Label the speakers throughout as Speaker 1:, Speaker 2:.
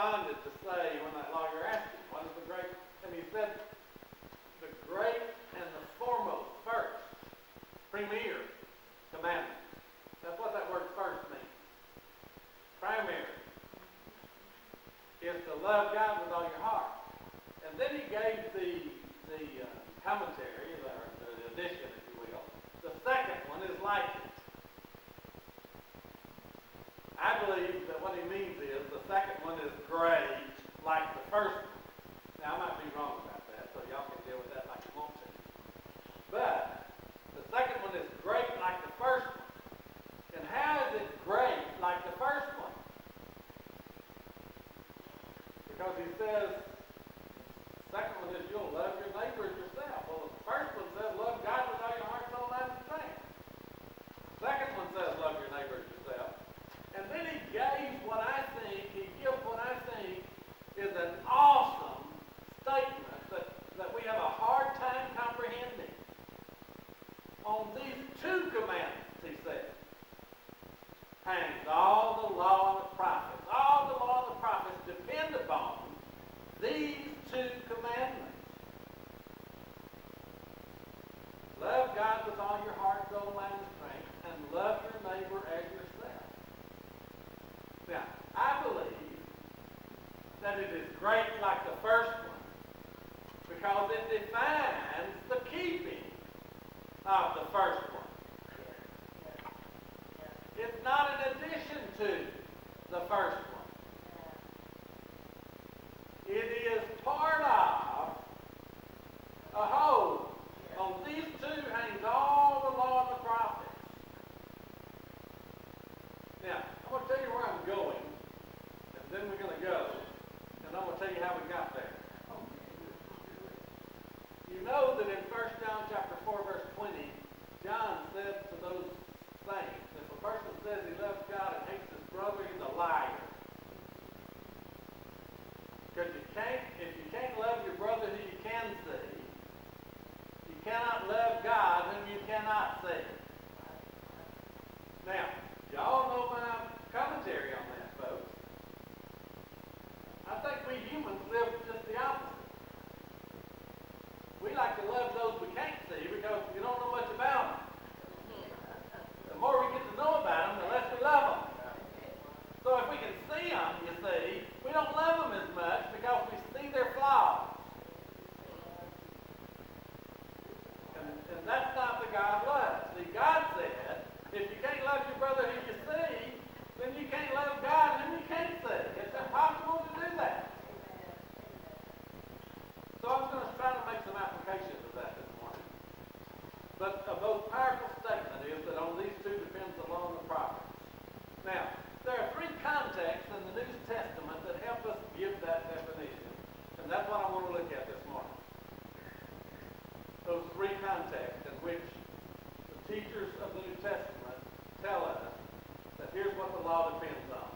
Speaker 1: responded to say when that lawyer asked him, what is the great? And he said, the great and the foremost, first, premier commandment. That's what that word first means. Primary is to love God with all your heart. And then he gave the commentary, or the addition, if you will. The second one is like it. I believe that what he means is the second one is great, like the first one. Now, I might be wrong about that, so y'all can deal with that like you want to. But the second one is great like the first one. And how is it great like the first one? Because he says, the second one is you'll love your neighbor as yourself. Well, the first one says love God with all your heart, soul, mind, and strength. The second one says love your neighbor as yourself. And then he gives what I think is an awesome statement that we have a hard time comprehending. On these two commandments, he said, hangs all the law and the prophets. All the law and the prophets depend upon these two commandments. Love God with all your heart, soul, mind, and strength, and love your neighbor as yourself. Now, I believe that it is great like the first one because it defines the keeping of the first one. It's not an addition to the first one. It is part of a whole. On these two hangs all the law and the prophets. Now, I'm going to tell you where I'm going, and then we're going to go, and I'm going to tell you how we got there. You know that in 1 John chapter 4, verse 20, John said to those saints, if a person says he loves God and hates his brother, he's a liar. Because if you can't love your brother who you can see, you cannot love God whom you cannot see. Now, y'all know my commentary on that, folks. I think we humans live just the opposite. We like to love those we can't see because we don't know much about them. The more we get to know about them, the less we love them. So if we can see them, you see, we don't love them as much because we see their flaws. And that's not the God loves. See, God said, if you can't love your brother who you see, then you can't love God whom you can't see. It's impossible to do that. So I'm going to try to make some applications of that this morning. But a most powerful statement is that on these two depends the law and the prophets. Now, there are three contexts in the New Testament that help us give that definition. And that's what I want to look at this morning. Those three contexts in which the teachers of the New Testament tell us that here's what the law depends on.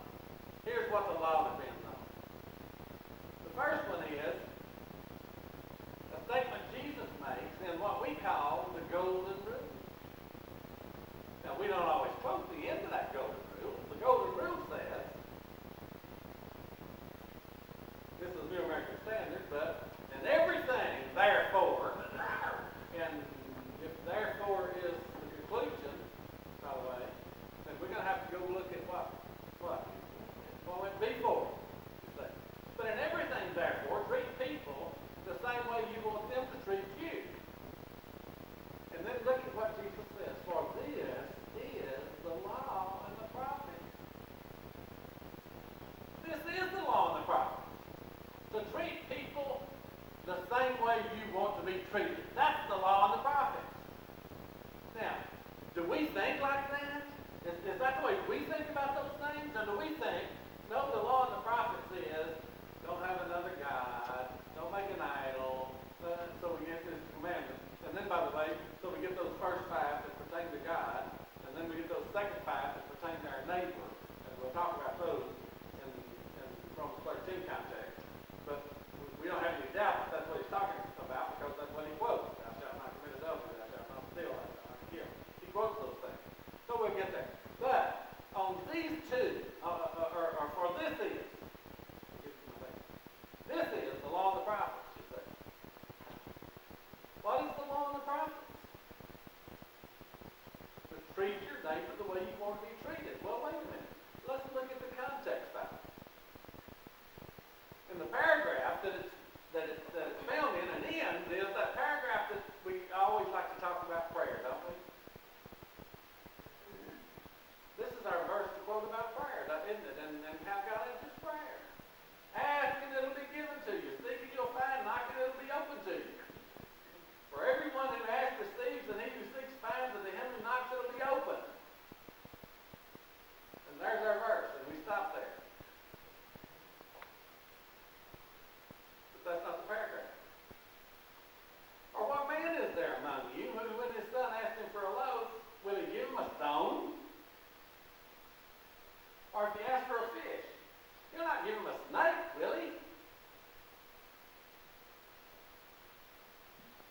Speaker 1: Here's what the law depends on. The first one is a statement Jesus makes in what we call the golden rule. Now, we don't always quote the end of that golden rule. The golden rule says, this is New American Standard, but in everything, therefore, and if therefore is the conclusion, by the way, then we're going to have to go look at what went before. But in everything, therefore, treat people the same way you want them to treat you. And then look at what Jesus says. For this is the law and the prophets. This is the law and the prophets. To treat people the same way you want to be treated. That's the law and the prophets. Now, do we think like that? Is that the way we think about those things? Or do we think, no, the law and the prophets is, don't have another God, don't make an idol, so we get this commandment. And then, by the way, so we get those first five that pertain to God, and then we get those second five that pertain to our neighbor. And we'll talk about those in Romans 13 context. But we don't have any doubt that that's what he's talking about because that's what he quotes. Thou shalt not commit adultery, thou shalt not steal, thou shalt not kill. He quotes those things. So we'll get there. But on these two, or for this is, Or if you ask for a fish, he'll not give him a snake, will he?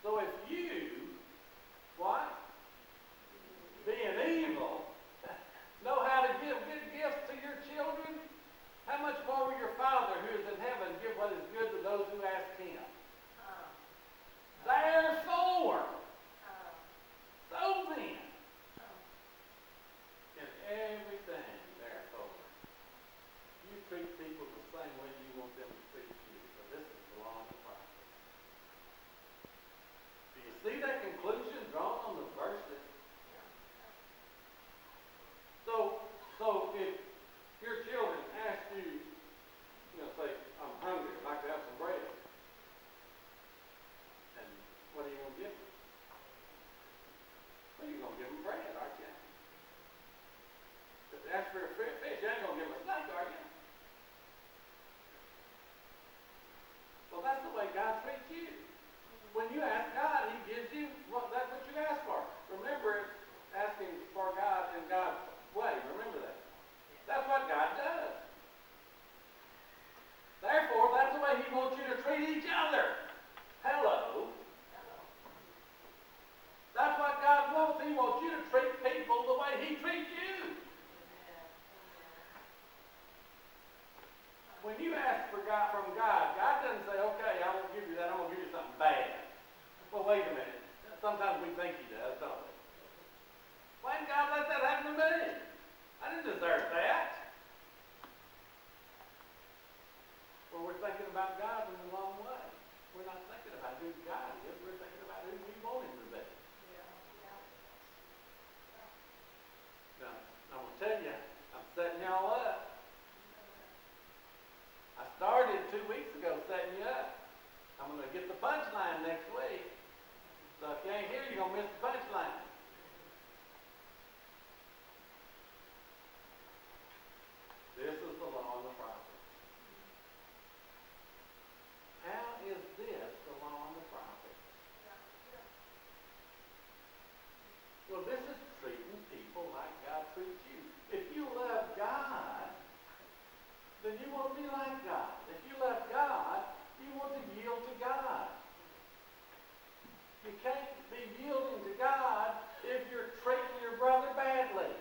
Speaker 1: So if you, what? Being evil, know how to give good gifts to your children, how much more will your Father who is in heaven give what is good to those who ask him? Therefore, so then, in everything, therefore, you treat people the same way you want them to treat you. For this is the law of the prophets. Do you see that conclusion drawn on the verses? So if your children ask you, say, I'm hungry, I'd like to have some bread. And what are you going to give them? Well, you're going to give them bread, aren't you? If they ask for a fish, you ain't going to give them a snake, are you? Well, that's the way God treats you. When you ask God, he gives you that's what you ask for. Remember, it's asking for God in God's way. Remember that. That's what God does. Therefore, that's the way he wants you to treat each other. Hello. That's what God wants. He wants you to treat people the way he treats you. When you ask for God from God, God doesn't say, okay, I won't give you that, I'm going to give you something bad. Well, wait a minute. Sometimes we think he does, don't we? Why did God let that happen to me? I didn't deserve that. Well, we're thinking about God in the wrong way. We're not thinking about who God is. We're thinking about who we want him to be. Now, I'm going to tell you, I'm setting y'all up. I started 2 weeks ago setting you up. I'm going to get the punchline next week. So if you ain't here, you're going to miss the punchline. This is the law and the prophets. How is this the law and the prophets? Well, this is treating people like God treats you. If you love God, then you want to be like God. If you love God, you want to yield to God. You can't be yielding to God if you're treating your brother badly.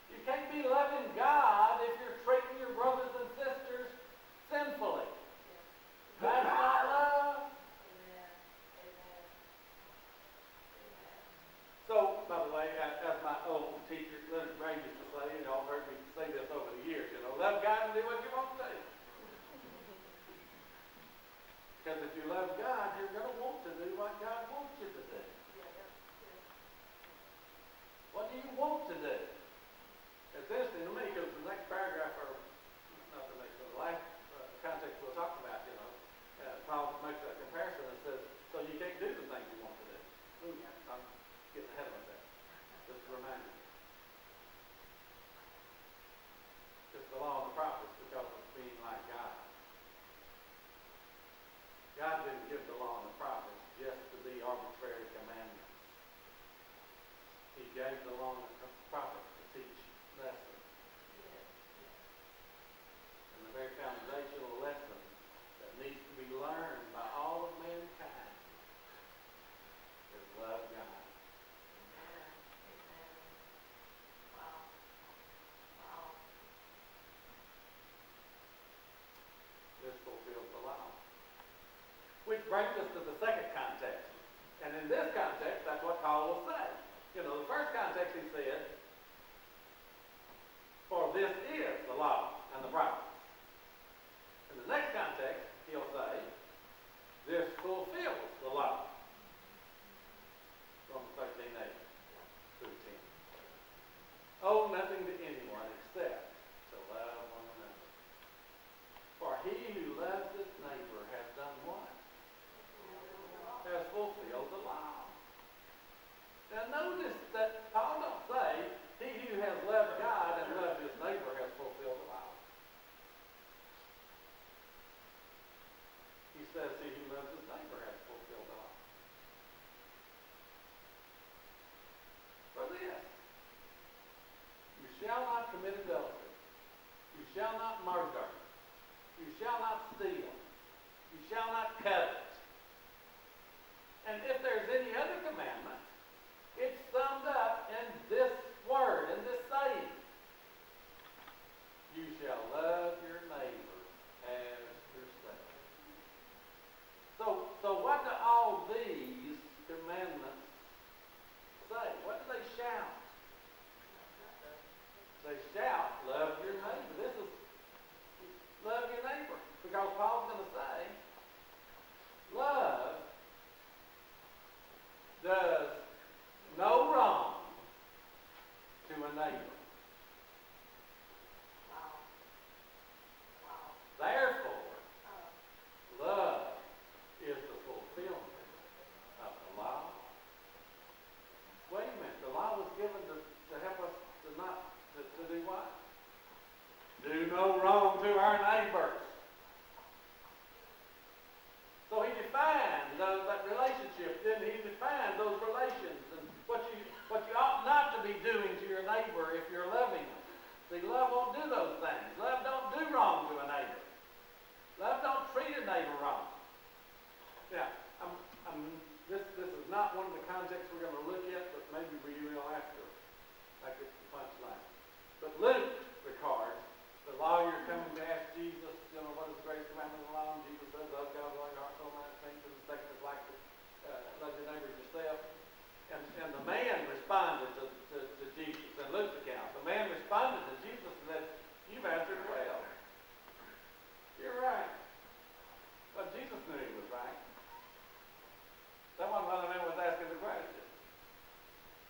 Speaker 1: You can't be loving God if you're treating your brothers and sisters sinfully. That's not love. So, by the way, as my old teacher, Leonard Gray, used to say, and y'all heard me say this over the years, love God and do what you want to do. Because if you love God, you're going to want to do what God wants you to do. What do you want to do? It's interesting to me because the next paragraph, or not the next, but the last context we'll talk about, Paul makes that comparison and says, so you can't do the things you want to do. Ooh, I'm getting ahead of myself. Just to remind you. It's the law of the prophets because of being like God. God didn't give the law and the prophets just to be arbitrary commandments. He gave the law and the prophets to teach lessons. And the very foundational lesson that needs to be learned by all of mankind is love God. This fulfills the law. Which brings us to the second context. And in this context, that's what Paul will say. The first context he said, for this is the law and the prophets. In the next context, he'll say, this fulfills the law. Romans 13:8 through 10. Owe nothing to anyone except to love one another. For he who loves his neighbor has done what? Has fulfilled the law. Now notice that Paul don't say not commit adultery. You shall not murder. You shall not steal. You shall not covet. And if there's any other commandment, it's summed up in this word, in this saying. You shall love your neighbor as yourself. So what do all these commandments say? What do they shout? They shout, love your neighbor. This is love your neighbor. Because Paul's going to say, love does no wrong to a neighbor. Therefore, love is the fulfillment of the law. Wait a minute. The law was given to help us to do what? Do no wrong to our neighbors. So he defined that relationship, didn't he? He defined those relations and what you ought not to be doing to your neighbor if you're loving them. See, love won't do those things. Love don't do wrong to a neighbor. Love don't treat a neighbor wrong. Now, this is not one of the contexts we're going to look at, but maybe we will after I get the punchline. But Luke records the lawyer coming to ask Jesus, what is the greatest commandment of the law? And Jesus says, love God with all your heart, soul, mind, strength, and the second is like to love your neighbor as yourself. And the man responded to Jesus in Luke's account. The man responded to Jesus and said, you've answered well. You're right. But Jesus knew he was right. That wasn't why the man was asking the question.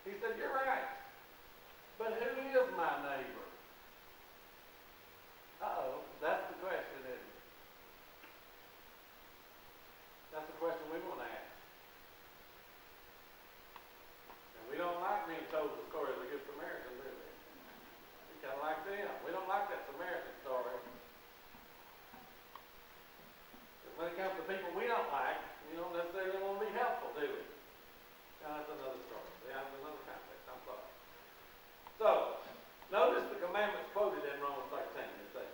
Speaker 1: He said, you're right. But who is my neighbor? Uh-oh, that's the question, isn't it? That's the question we want to ask. And we don't like being told the story of the Good Samaritan, do we? We kind of like them. We don't like that Samaritan story. Because when it comes to people we don't like, we don't necessarily want to be helpful, do we? Now that's another story. Yeah, that's another context. I'm sorry. So, notice the commandments quoted in Romans 13. It says,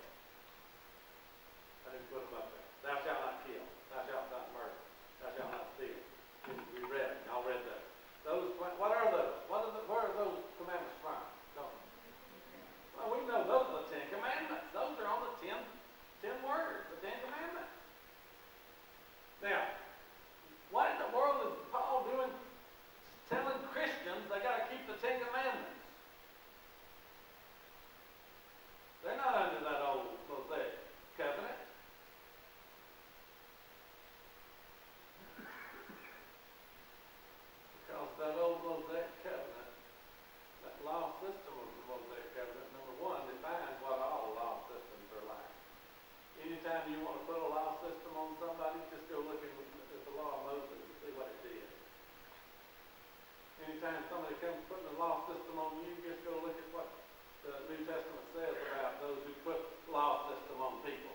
Speaker 1: I didn't put them up there. Thou shalt not kill. Thou shalt not murder. Thou shalt not steal. We read them. Y'all read those. What are those? Where are those commandments from? Well, we know those are the 10 Commandments. Those are on the 10 words, the 10 Commandments. Now, what in the world is Paul doing telling Christians they got to keep the 10 Commandments? They're not under that old Mosaic covenant. Because that old Mosaic covenant, that law system of the Mosaic covenant, number one, defines what all law systems are like. Anytime you want to put a law system on somebody, just go look at the law of Moses and see what it did. Anytime somebody comes putting a law system on you, just go look at what the New Testament says about those who put law system on people.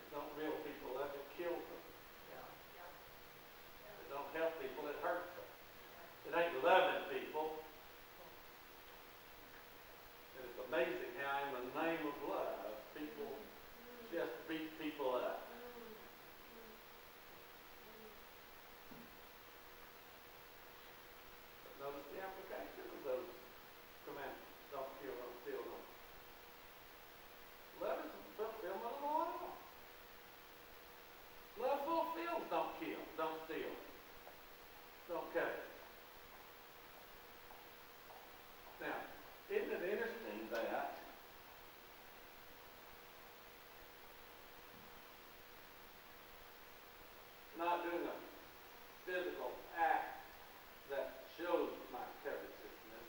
Speaker 1: It don't build people up, it kills them. It don't help people, it hurts them. It ain't loving people. And it's amazing how in the name of love, people just beat people up. Notice the application of those commandments. Don't kill, don't steal, don't. Love is the fulfillment of the law. Love fulfills don't kill, don't steal, don't covet. Now, isn't it interesting that not doing a physical act that shows my covetousness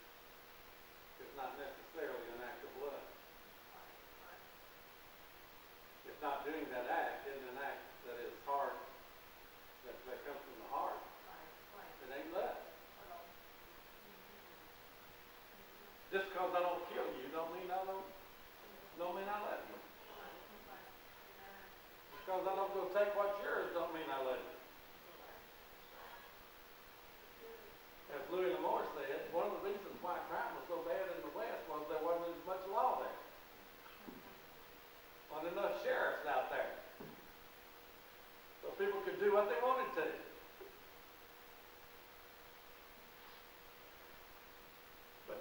Speaker 1: is not necessarily an act of love. If not doing that act isn't an act that is heart, that comes from the heart, it ain't love. Just because I don't kill you don't mean I love you. Just because I don't go take what's yours don't mean I love you.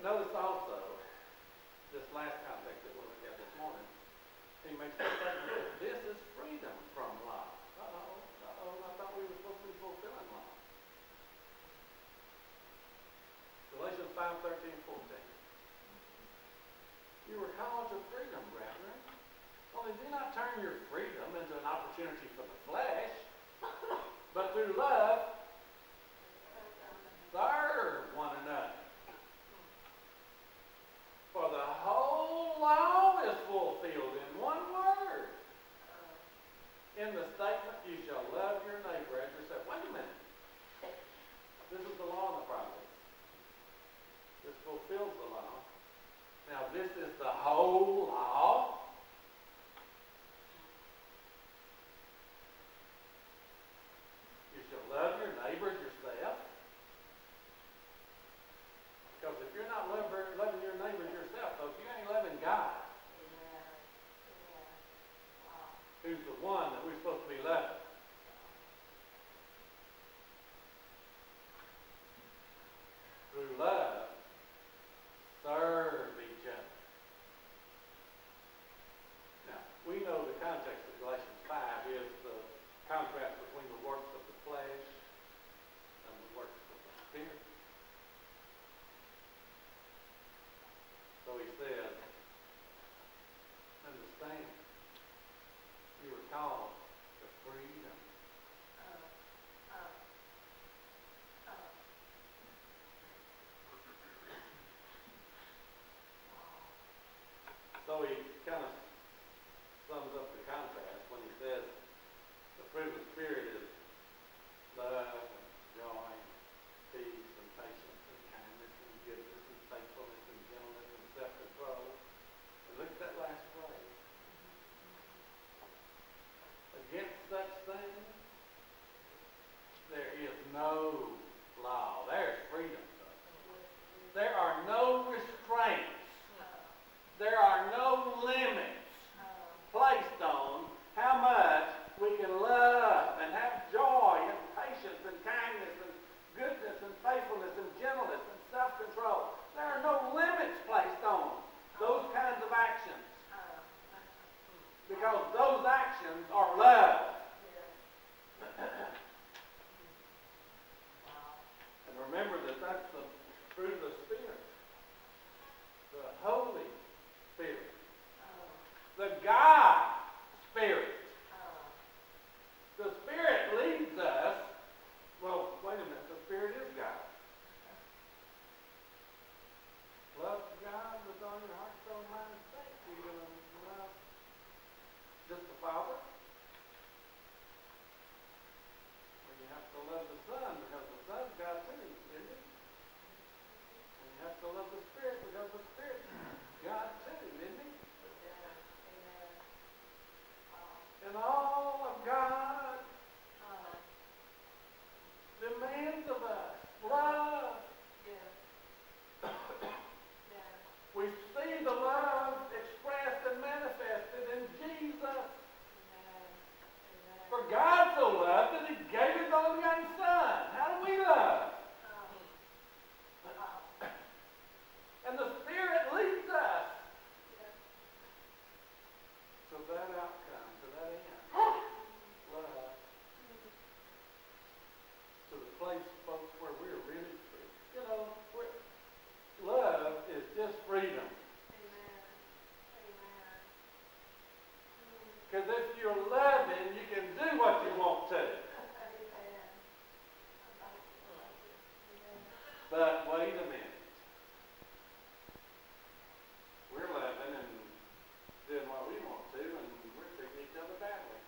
Speaker 1: notice also, this last context that we'll look at this morning, he makes the statement that this is freedom from law. I thought we were supposed to be fulfilling law. Galatians 5:13-14. You were called to freedom, brethren. Only do not turn your freedom into an opportunity for the flesh, but through love, serve one another. For the whole law is fulfilled in one word. In the statement, you shall love your neighbor as yourself. Wait a minute. This is the law and the prophets. This fulfills the law. Now, this is the whole law. You shall love your neighbor as yourself. Because if you're not loving your neighbor as yourself, folks, you ain't loving God. Who's the one that we're supposed to be loving. Through love, serve each other. Now, we know the context of Galatians 5 is the contrast between the works of the flesh and the works of the Spirit. So he says, understand, you were called to freedom. So he kind of sums up the contrast when he says the fruit of the Spirit is love and joy and peace and patience and kindness and goodness and faithfulness and gentleness and self-control. And look at that last phrase. Against such things, there is no law. There's freedom. There are no restraints. There are no limits placed on how much we can love and have joy and patience and kindness and goodness and faithfulness and gentleness and self-control. There are no limits placed on those kinds of actions. Because those actions are love. And remember that that's the fruit of the Spirit. The Holy Spirit. The God Spirit. The Spirit leads us. Well, wait a minute. The Spirit is God. Love God with all your heart, soul, mind, and strength. You're going to love just the Father. Or you have to love the Son because the Son's God too, isn't it? And you have to love the Spirit because the Spirit's God too, isn't he? And all of God demands of us love. We see the love expressed and manifested in Jesus. For God so loved that he gave his only begotten Son. How do we love? And the Spirit leads us to that outcome, to that end. Love. To the place, folks, where we're really free. You know, love is just freedom. Because if you're loving, you can do what you want to. But wait a minute. We're loving and doing what we want to, and we're treating each other badly.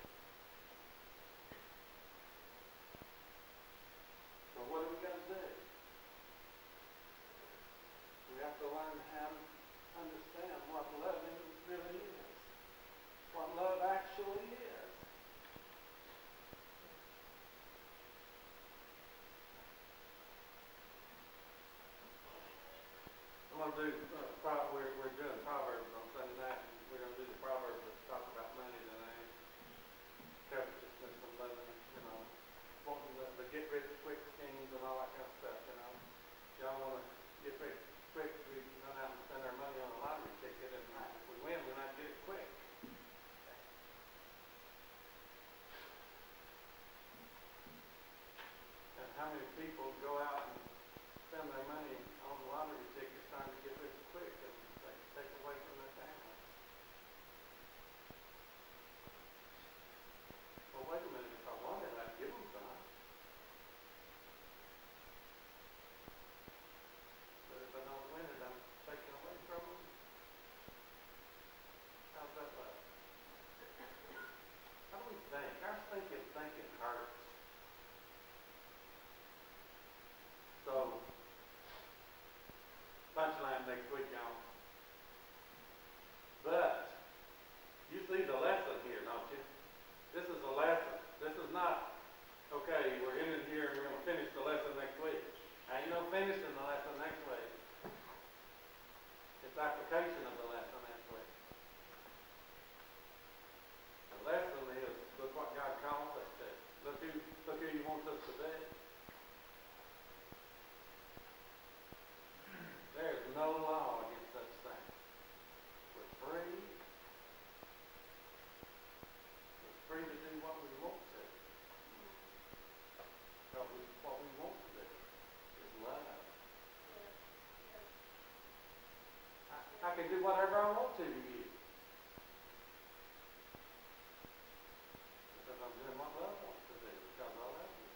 Speaker 1: So what do we got to do? We have to learn how to understand what loving really is. What love actually is. I'm going to do, we're doing Proverbs on Sunday night, and we're going to do the Proverbs that talk about money today. Covetousness and loving, you know, wanting the get rich quick schemes and all that kind of stuff, you know. Y'all want to get rich quick, next week, y'all. But you see the lesson here, don't you? This is a lesson. This is not, okay, we're ending here and we're going to finish the lesson next week. Ain't no finishing the lesson next week. It's application of the lesson next week. The lesson is, look what God calls us to. Look who He wants us to be. There is no law against such things. We're free. We're free to do what we want to. Because what we want to do is love. I can do whatever I want to you. Because I'm doing what love wants to do, because I love you.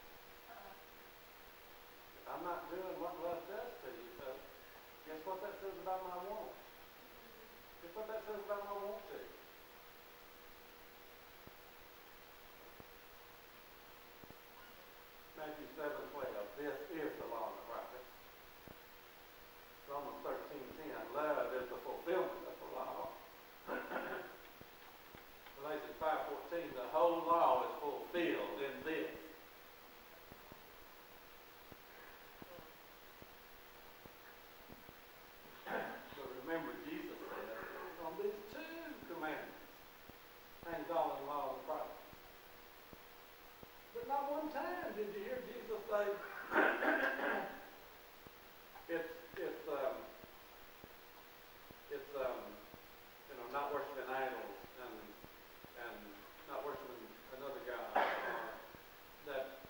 Speaker 1: If I'm not doing what love does to you, so guess what that says about my want? Guess what that says about my want to? Matthew 7:12. This is the law and the prophets. Romans 13:10. Love is the fulfillment of the law. Galatians 5:14. The whole law is fulfilled in this. But remember, Jesus said, on these two commandments hangs all the law and the prophets. But not one time did you hear Jesus say, not worshiping idols and not worshiping another God. That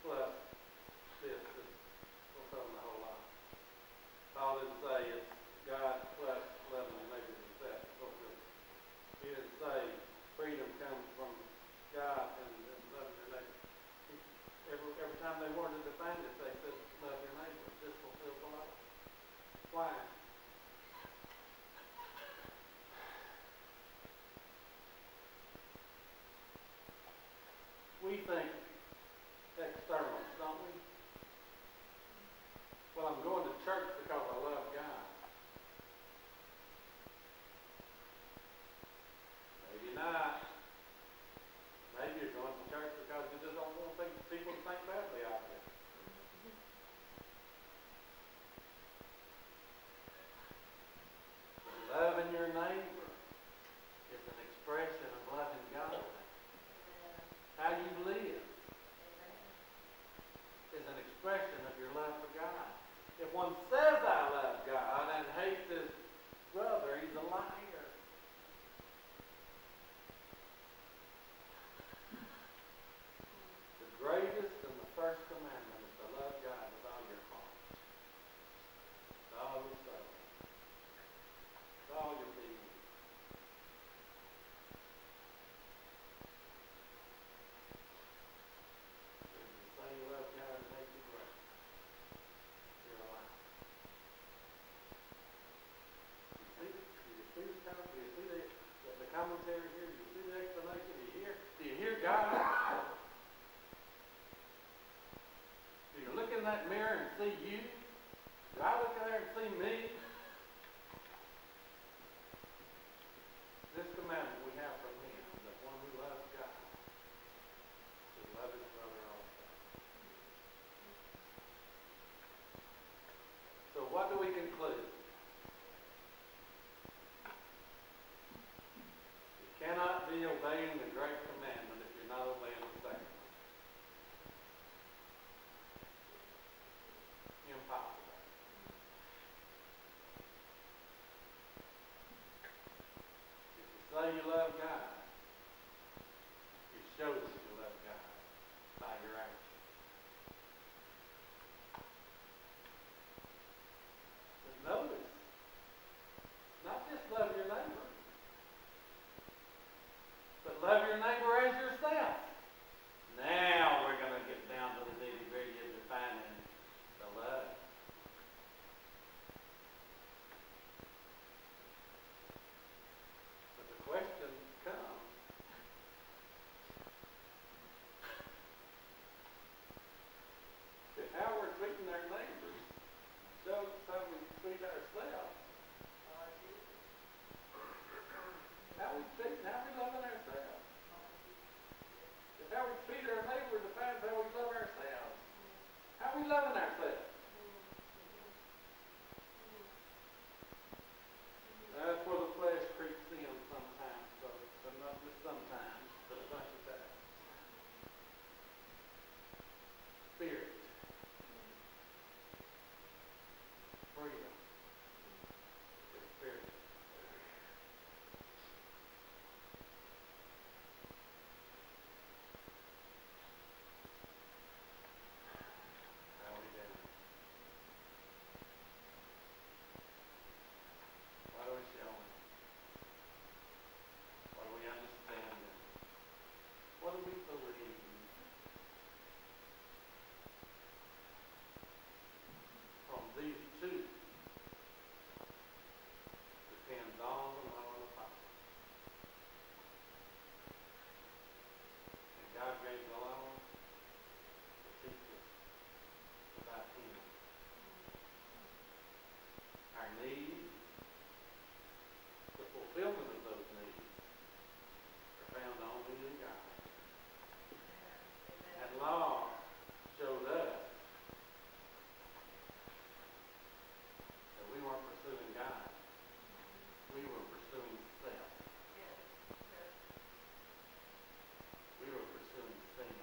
Speaker 1: plus this is fulfilling the whole law. Paul didn't say it's God plus loving the neighbor as himself. He didn't say freedom comes from God and loving your neighbor. Every time they wanted to define it, they said love your neighbor. This fulfills the law. Why? We think externals, don't we? Well, I'm going to church because I love God. Maybe not. Maybe you're going to church because you just don't want people to think badly of you. Loving your neighbor is an expression of loving God. How you live is an expression of your love for God. If one says I love God and hates his brother, he's a liar. The greatest and the first commandment is to love God with all your heart, with all your soul, with all your being. You love God and hate your brother, you're a liar. Do you see the commentary here? Do you see the explanation? Do you hear God? Do you look in that mirror and see you? Do I look in there and see me? This commandment we have from Him, that one who loves God should love his brother also. So what do we conclude? You cannot be obeying the great commandment if you're not obeying the second one. Impossible. ourselves. That's where the flesh creeps in sometimes, folks. But not just sometimes, but a bunch of times. Spirit. Freedom. The Spirit. How we doing? What are we showing? What are we understanding? What do we believe? From these two depends on the law of the Bible. And God gave the law to teach us about Him. Our needs, the fulfillment of those needs, are found only in God. That law showed us that we weren't pursuing God. We were pursuing self. We were pursuing sin.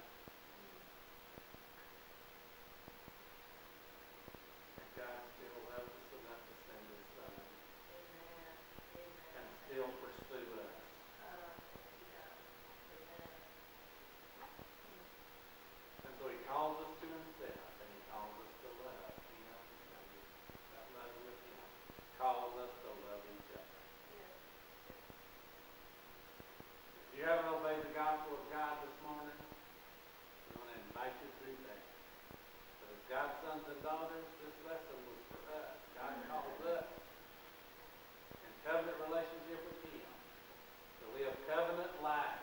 Speaker 1: And God still loves us enough to send His Son and still pursue us. And so He calls us to Himself, and He calls us to love Him and that love with Him. Calls us to love each other. If you haven't obeyed the gospel of God this morning, we want to invite you to do that. But as God's sons and daughters, this lesson was for us. God called us in covenant relationship with Him to live covenant life